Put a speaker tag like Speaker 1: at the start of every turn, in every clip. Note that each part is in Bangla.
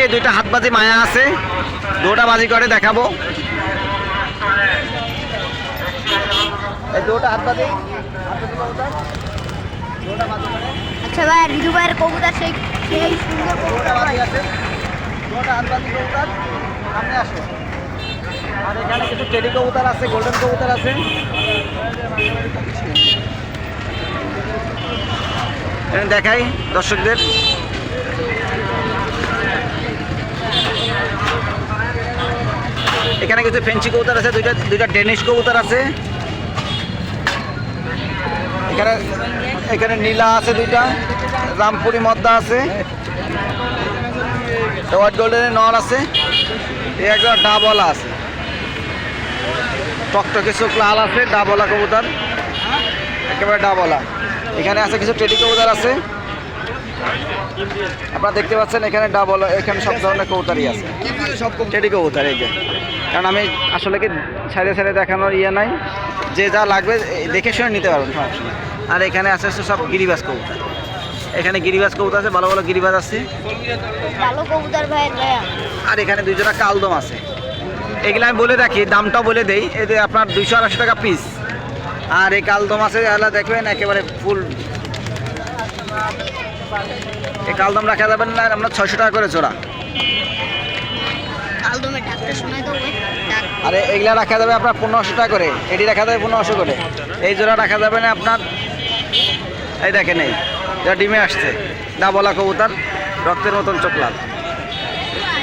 Speaker 1: এই দুইটা হাতবাজি মায়া আছে, দুটা বাজি করে দেখাবো। এই দুটা হাতবাজি
Speaker 2: আচ্ছা ভাই, রিজু ভাইয়ের কবুতর সেই সেই সুন্দর
Speaker 1: দুটা
Speaker 2: কবুতর
Speaker 1: বাজি
Speaker 2: ভাই।
Speaker 1: আছে, দুটা হাতবাজি কবুতর সামনে আসো। আর এখানে কিছু টেডি কবুতর আছে, গোল্ডেন কবুতর আছে। দেখাই দর্শকদের। এখানে কিছু ফেন্সি কবুতর আছে, দুইটা ডেনিশ কবুতর আছে। এখানে এখানে নীলা আছে দুইটা, রামপুরি মদ্দা আছে, হোয়াইট গোল্ডেনের নর আছে, এই একটা ডাবলা আছে, টকটকে চোখ লাল আছে, ডাবলা কবুতর, একেবারে ডাবলা। এখানে আছে কিছু টেডি কবুতর আছে, আপনারা দেখতে পাচ্ছেন। এখানে ডাবল, এখানে সব ধরনের কবুতরই আছে, সব টেডি কবুতর। এই যে, কারণ আমি আসলে কি সাইডে সাইডে দেখানোর ইয়ে নাই, যে যা লাগবে দেখে শুনে নিতে পারবেন, সমস্যা নেই। আর এখানে আছে সব গিরিবাজ কবুতর, এখানে গিরিবাজ কবুতর আছে, ভালো ভালো গিরিবাজ আছে।
Speaker 2: ভালো কবুতর ভাইয়ের ভাইয়া।
Speaker 1: আর এখানে দুইজোড়া কালদম আছে। এগুলো আমি বলে রাখি, দামটাও বলে দেই। এতে আপনার 280 টাকা পিস। আর এই কালদম আছে, এগুলো দেখবেন একেবারে ফুল। এই কালদম রাখা যাবেন না আপনার 600 টাকা করে জোড়া।
Speaker 2: কালদমের ডাকটা শোনাই দাও ভাই, ডাক।
Speaker 1: আর এইগুলা রাখা যাবে আপনার 1500 টাকা করে, এটি রাখা যাবে 1500 করে। এই জোড়া রাখা যাবে না আপনার, এই দেখেন এই যা ডিমে আসছে, ডাবলা কবুতর, রক্তের মতন চোখ লাল।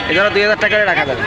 Speaker 1: এই জোড়া 2000 টাকা করে রাখা যাবে।